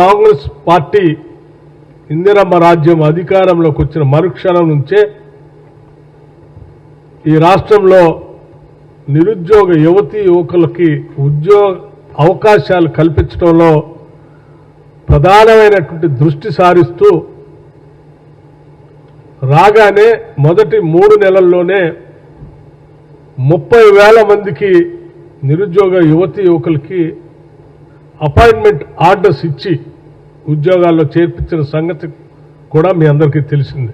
Congress party Indiramma రాజ్యం అధికారంలోకి వచ్చిన మరుక్షణం నుంచే ఈ రాష్ట్రంలో నిరుద్యోగ యువతీ యువకులకి ఉద్యోగ అవకాశాలు కల్పించడంలో ప్రధానమైనటువంటి దృష్టి సారిస్తూ రాగానే మొదటి 3 నెలల్లోనే 30,000 మందికి నిరుద్యోగ యువతీ యువకులకి అపాయింట్మెంట్ ఆర్డర్స్ ఇచ్చి ఉద్యోగాల్లో చేర్పించిన సంగతి కూడా మీ అందరికీ తెలిసింది.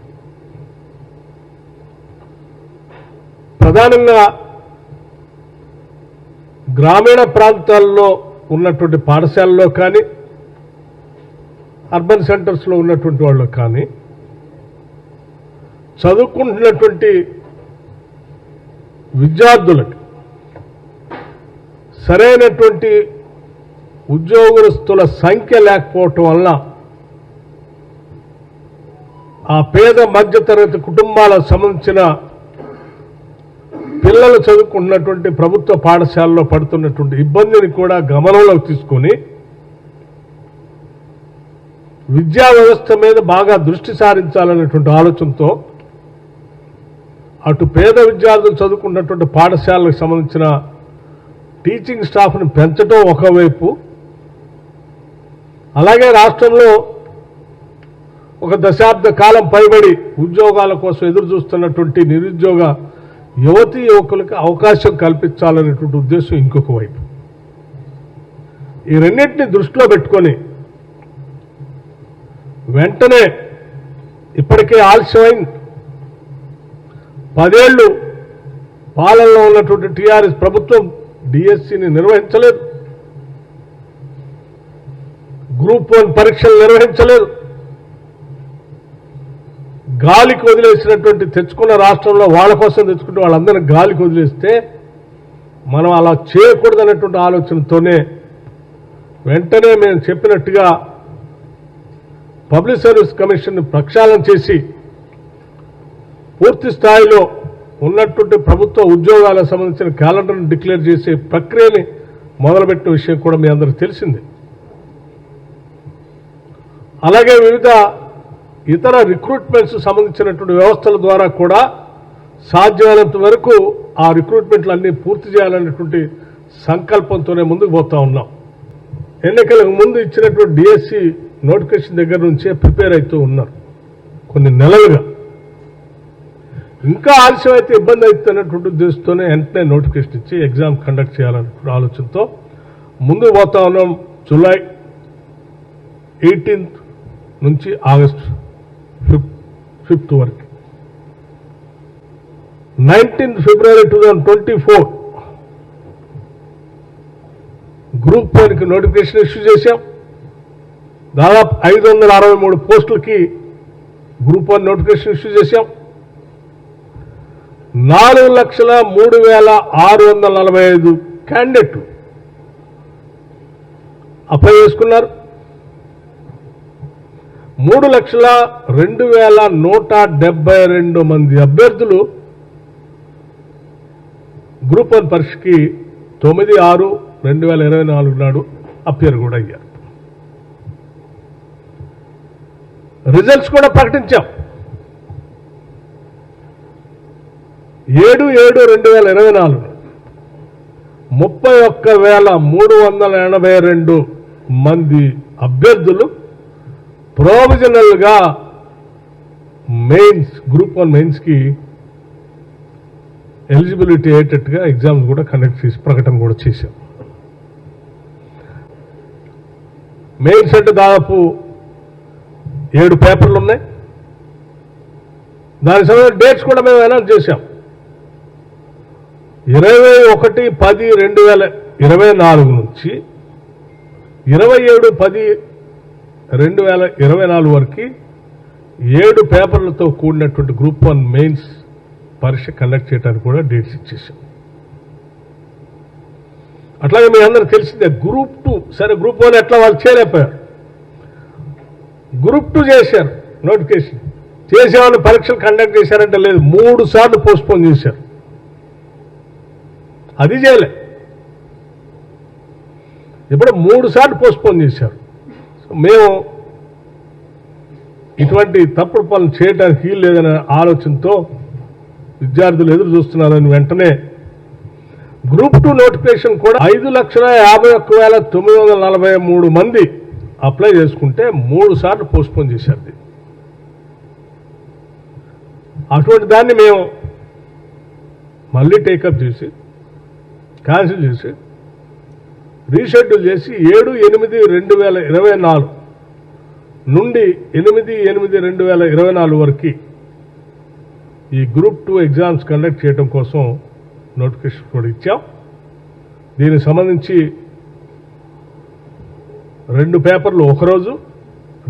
ప్రధానంగా గ్రామీణ ప్రాంతాల్లో ఉన్నటువంటి పాఠశాలల్లో కానీ అర్బన్ సెంటర్స్లో ఉన్నటువంటి వాళ్ళు కానీ చదువుకుంటున్నటువంటి విద్యార్థులకు సరైనటువంటి ఉద్యోగస్తుల సంఖ్య లేకపోవటం వల్ల ఆ పేద మధ్యతరగతి కుటుంబాలకు సంబంధించిన పిల్లలు చదువుకుంటున్నటువంటి ప్రభుత్వ పాఠశాలలో పడుతున్నటువంటి ఇబ్బందిని కూడా గమనంలోకి తీసుకొని విద్యా వ్యవస్థ మీద బాగా దృష్టి సారించాలనేటువంటి ఆలోచనతో అటు పేద విద్యార్థులు చదువుకున్నటువంటి పాఠశాలకు సంబంధించిన టీచింగ్ స్టాఫ్ను పెంచడం ఒకవైపు, అలాగే రాష్ట్రంలో ఒక దశాబ్ద కాలం పైబడి ఉద్యోగాల కోసం ఎదురు చూస్తున్నటువంటి నిరుద్యోగ యువతీ యువకులకు అవకాశం కల్పించాలనేటువంటి ఉద్దేశం ఇంకొక వైపు. ఈ రెండింటిని దృష్టిలో పెట్టుకొని వెంటనే ఇప్పటికే ఆలస్యమైంది 10 ఏళ్లు పాలనలో ఉన్నటువంటి టీఆర్ఎస్ ప్రభుత్వం డిఎస్సిని నిర్వహించలేదు, గ్రూప్ 1 పరీక్షలు నిర్వహించలేదు, గాలికి వదిలేసినటువంటి తెచ్చుకున్న రాష్ట్రంలో వాళ్ళ కోసం తెచ్చుకుంటే వాళ్ళందరినీ గాలికి వదిలేస్తే మనం అలా చేయకూడదనేటువంటి ఆలోచనతోనే వెంటనే మేము చెప్పినట్టుగా పబ్లిక్ సర్వీస్ కమిషన్ ప్రక్షాళన చేసి పూర్తి స్థాయిలో ఉన్నటువంటి ప్రభుత్వ ఉద్యోగాలకు సంబంధించిన క్యాలెండర్ను డిక్లేర్ చేసే ప్రక్రియని మొదలుపెట్టిన విషయం కూడా మీ అందరికీ తెలిసిందే. అలాగే వివిధ ఇతర రిక్రూట్మెంట్స్ సంబంధించినటువంటి వ్యవస్థల ద్వారా కూడా సాధ్యమైనంత వరకు ఆ రిక్రూట్మెంట్లన్నీ పూర్తి చేయాలనేటువంటి సంకల్పంతోనే ముందుకు పోతా ఉన్నాం. ఎన్నికలకు ముందు ఇచ్చినటువంటి డిఎస్సి నోటిఫికేషన్ దగ్గర నుంచే ప్రిపేర్ అవుతూ ఉన్నారు కొన్ని నెలలుగా. ఇంకా ఆలస్యం అయితే ఇబ్బంది అవుతున్నటువంటి ఉద్దేశంతోనే వెంటనే నోటిఫికేషన్ ఇచ్చి ఎగ్జామ్ కండక్ట్ చేయాలనే ఆలోచనతో ముందుకు పోతా ఉన్నాం. జూలై 18 నుంచి ఆగస్ట్ 5 వరకు. 19 ఫిబ్రవరి 2024 గ్రూప్ 1కి నోటిఫికేషన్ ఇష్యూ చేశాం. దాదాపు 563 పోస్టులకి గ్రూప్ 1 నోటిఫికేషన్ ఇష్యూ చేశాం. 4,03,645 క్యాండిడేట్లు అప్లై చేసుకున్నారు. 3,02,172 మంది అభ్యర్థులు గ్రూప్ 1 పరీక్షకి 9/6/2024 నాడు అపియర్ కూడా అయ్యారు. రిజల్ట్స్ కూడా ప్రకటించాం. 7/7/2024 31,382 మంది అభ్యర్థులు ప్రొవిజనల్గా మెయిన్స్ గ్రూప్ 1 మెయిన్స్కి ఎలిజిబిలిటీ అయ్యేటట్టుగా ఎగ్జామ్స్ కూడా కండక్ట్ చేసి ప్రకటన కూడా చేశాం. మెయిన్స్ అంటే దాదాపు 7 పేపర్లు ఉన్నాయి. దానికి సంబంధించిన డేట్స్ కూడా మేము అనౌన్స్ చేశాం. 21/10/2024 నుంచి 27/10/2024 వరకు 7 పేపర్లతో కూడినటువంటి గ్రూప్ 1 మెయిన్స్ పరీక్ష కండక్ట్ చేయడానికి కూడా డేట్స్ ఇచ్చేసాం. అట్లాగే మీ అందరూ తెలిసిందే గ్రూప్ 2 సరే గ్రూప్ 1 ఎట్లా వాళ్ళు చేయలేకపోయారు. గ్రూప్ 2 చేశారు నోటిఫికేషన్ చేసేవాళ్ళు పరీక్షలు కండక్ట్ చేశారంటే లేదు 3 సార్లు పోస్ట్పోన్ చేశారు. అది చేయలే. ఇప్పుడు 3 సార్లు పోస్ట్పోన్ చేశారు. మేము ఇటువంటి తప్పుడు పనులు చేయడానికి వీలు లేదనే ఆలోచనతో విద్యార్థులు ఎదురు చూస్తున్నారని వెంటనే గ్రూప్ 2 నోటిఫికేషన్ కూడా 5,51,943 మంది అప్లై చేసుకుంటే 3 సార్లు పోస్ట్పోన్ చేశారు. అటువంటి దాన్ని మేము మళ్ళీ టేకప్ చేసి క్యాన్సిల్ చేసి రీషెడ్యూల్ చేసి 7/8/2024 నుండి 8/8/2024 వరకు ఈ గ్రూప్ 2 ఎగ్జామ్స్ కండక్ట్ చేయడం కోసం నోటిఫికేషన్ కూడా ఇచ్చాం. దీనికి సంబంధించి 2 పేపర్లు ఒకరోజు,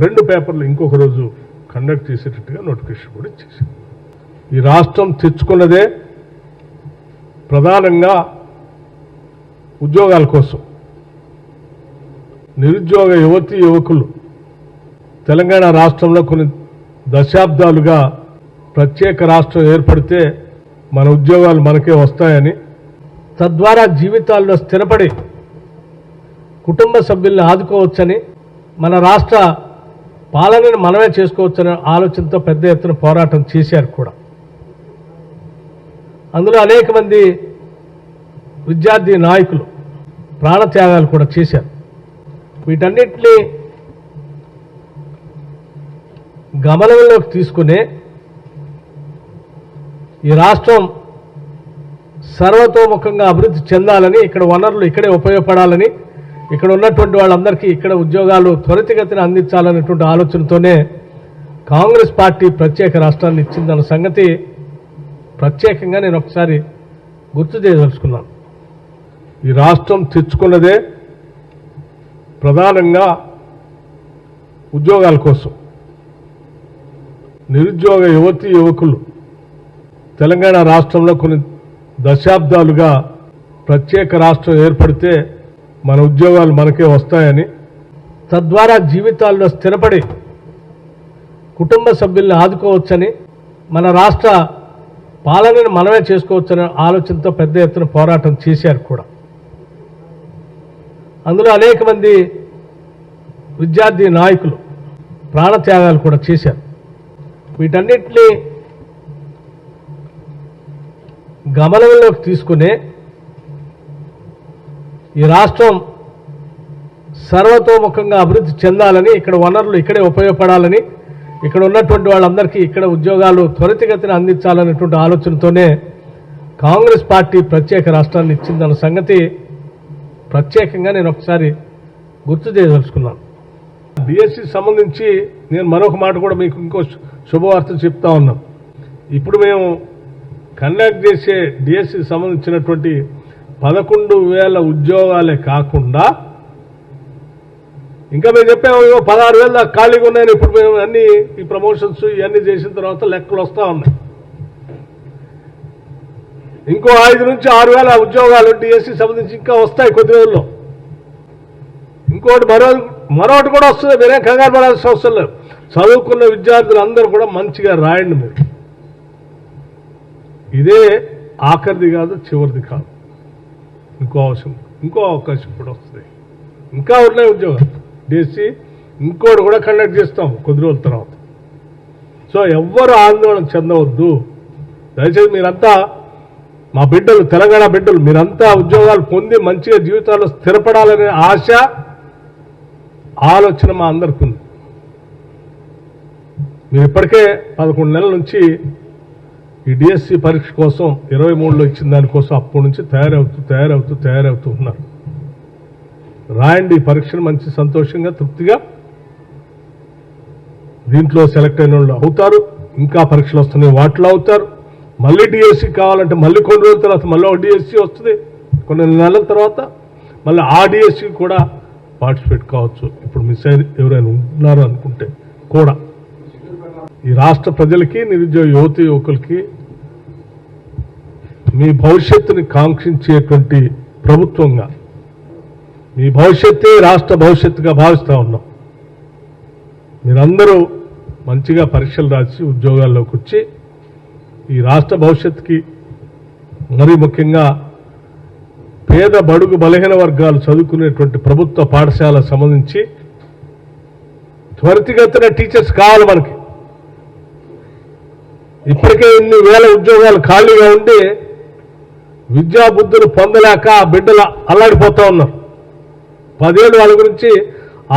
2 పేపర్లు ఇంకొక రోజు కండక్ట్ చేసేటట్టుగా నోటిఫికేషన్ కూడా ఇచ్చేసాం. ఈ రాష్ట్రం తెచ్చుకున్నదే ప్రధానంగా ఉద్యోగాల కోసం. నిరుద్యోగ యువతీ యువకులు తెలంగాణ రాష్ట్రంలో కొన్ని దశాబ్దాలుగా ప్రత్యేక రాష్ట్రం ఏర్పడితే మన ఉద్యోగాలు మనకే వస్తాయని, తద్వారా జీవితాల్లో స్థిరపడి కుటుంబ సభ్యుల్ని ఆదుకోవచ్చని, మన రాష్ట్ర పాలనను మనమే చేసుకోవచ్చనే ఆలోచనతో పెద్ద ఎత్తున పోరాటం చేశారు కూడా. అందులో అనేక మంది విద్యార్థి నాయకులు ప్రాణత్యాగాలు కూడా చేశారు. వీటన్నిటినీ గమనంలోకి తీసుకునే ఈ రాష్ట్రం సర్వతోముఖంగా అభివృద్ధి చెందాలని, ఇక్కడ వనరులు ఇక్కడే ఉపయోగపడాలని, ఇక్కడ ఉన్నటువంటి వాళ్ళందరికీ ఇక్కడ ఉద్యోగాలు త్వరితగతిన అందించాలనేటువంటి ఆలోచనతోనే కాంగ్రెస్ పార్టీ ప్రత్యేక రాష్ట్రాన్ని ఇచ్చిందన్న సంగతి ప్రత్యేకంగా నేను ఒకసారి గుర్తు చేయదలుచుకున్నాను. ఈ రాష్ట్రం తెచ్చుకున్నదే ప్రధానంగా ఉద్యోగాల కోసం. నిరుద్యోగ యువతీ యువకులు తెలంగాణ రాష్ట్రంలో కొన్ని దశాబ్దాలుగా ప్రత్యేక రాష్ట్రం ఏర్పడితే మన ఉద్యోగాలు మనకే వస్తాయని, తద్వారా జీవితాల్లో స్థిరపడి కుటుంబ సభ్యుల్ని ఆదుకోవచ్చని, మన రాష్ట్ర పాలనను మనమే చేసుకోవచ్చనే ఆలోచనతో పెద్ద ఎత్తున పోరాటం చేశారు కూడా. అందులో అనేక మంది విద్యార్థి నాయకులు ప్రాణత్యాగాలు కూడా చేశారు. వీటన్నిటినీ గమనంలోకి తీసుకునే ఈ రాష్ట్రం సర్వతోముఖంగా అభివృద్ధి చెందాలని, ఇక్కడ వనరులు ఇక్కడే ఉపయోగపడాలని, ఇక్కడ ఉన్నటువంటి వాళ్ళందరికీ ఇక్కడ ఉద్యోగాలు త్వరితగతిన అందించాలనేటువంటి ఆలోచనతోనే కాంగ్రెస్ పార్టీ ప్రత్యేక రాష్ట్రాన్ని ఇచ్చిందన్న సంగతి ప్రత్యేకంగా నేను ఒకసారి గుర్తు చేయదలుచుకున్నాను. డిఎస్సి సంబంధించి నేను మరొక మాట కూడా మీకు ఇంకో శుభవార్త చెప్తా ఉన్నాం. ఇప్పుడు మేము కండక్ట్ చేసే డిఎస్సి సంబంధించినటువంటి 11,000 ఉద్యోగాలే కాకుండా ఇంకా మేము చెప్పాము 16,000 దాకా ఖాళీగా ఉన్నాయని. ఇప్పుడు మేము అన్ని ఈ ప్రమోషన్స్ ఇవన్నీ చేసిన తర్వాత లెక్కలు వస్తూ ఉన్నాయి. ఇంకో 5 నుంచి 6,000 ఉద్యోగాలు డిఎస్సి సంబంధించి ఇంకా వస్తాయి కొద్ది రోజుల్లో. ఇంకోటి మరొకటి కూడా వస్తుంది. మీరేం కంగారు పడాల్సిన అవసరం లేదు. చదువుకున్న విద్యార్థులు అందరూ కూడా మంచిగా రాయండి. మీరు ఇదే ఆఖరిది కాదు, చివరిది కాదు. ఇంకో అవకాశం కూడా వస్తుంది. ఇంకా ఉన్నాయి ఉద్యోగాలు డిఎస్సి. ఇంకోటి కూడా కండక్ట్ చేస్తాం కొద్ది రోజుల తర్వాత. సో ఎవ్వరు ఆందోళన చెందవద్దు. దయచేసి మీరంతా మా బిడ్డలు, తెలంగాణ బిడ్డలు, మీరంతా ఉద్యోగాలు పొంది మంచిగా జీవితాల్లో స్థిరపడాలనే ఆశ, ఆలోచన మా అందరికీ ఉంది. మీరు ఇప్పటికే 11 నెలల నుంచి ఈ డిఎస్సి పరీక్ష కోసం 23లో ఇచ్చిన దానికోసం అప్పటి నుంచి తయారవుతూ ఉన్నారు. రాయండి ఈ పరీక్షను మంచి సంతోషంగా, తృప్తిగా. దీంట్లో సెలెక్ట్ అయిన వాళ్ళు అవుతారు. ఇంకా పరీక్షలు వస్తున్నాయి, వాటిలో అవుతారు. మళ్ళీ డిఎస్సి కావాలంటే మళ్ళీ కొన్ని రోజుల తర్వాత మళ్ళీ ఒక డిఎస్సి వస్తుంది. కొన్ని నెలల తర్వాత మళ్ళీ ఆ డిఎస్సి కూడా పార్టిసిపేట్ కావచ్చు. ఇప్పుడు మిస్ అయిన ఎవరైనా ఉన్నారు అనుకుంటే కూడా ఈ రాష్ట్ర ప్రజలకి, నిరుద్యోగ యువతి యువకులకి మీ భవిష్యత్తుని కాంక్షించేటువంటి ప్రభుత్వంగా, మీ భవిష్యత్తే రాష్ట్ర భవిష్యత్తుగా భావిస్తూ ఉన్నాం. మీరందరూ మంచిగా పరీక్షలు రాసి ఉద్యోగాల్లోకి వచ్చి ఈ రాష్ట్ర భవిష్యత్తుకి, మరీ ముఖ్యంగా పేద బడుగు బలహీన వర్గాలు చదువుకునేటువంటి ప్రభుత్వ పాఠశాలకు సంబంధించి త్వరితగతిన టీచర్స్ కావాలి మనకి. ఇప్పటికే ఇన్ని వేల ఉద్యోగాలు ఖాళీగా ఉండి విద్యాబుద్ధులు పొందలేక ఆ బిడ్డలు అల్లాడిపోతా ఉన్నారు. 10 ఏళ్ళు వాళ్ళ గురించి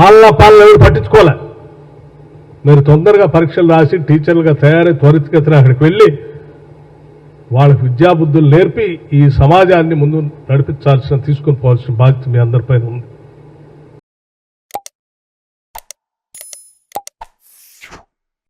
ఆళ్ళ పాలన ఎవరు పట్టించుకోలే. మీరు తొందరగా పరీక్షలు రాసి టీచర్లుగా తయారై త్వరితగతిన అక్కడికి వెళ్ళి వాళ్ళకి విద్యాబుద్ధులు నేర్పి ఈ సమాజాన్ని ముందు నడిపించాల్సిన తీసుకుని పోవాల్సిన బాధ్యత మీ అందరిపైన ఉంది.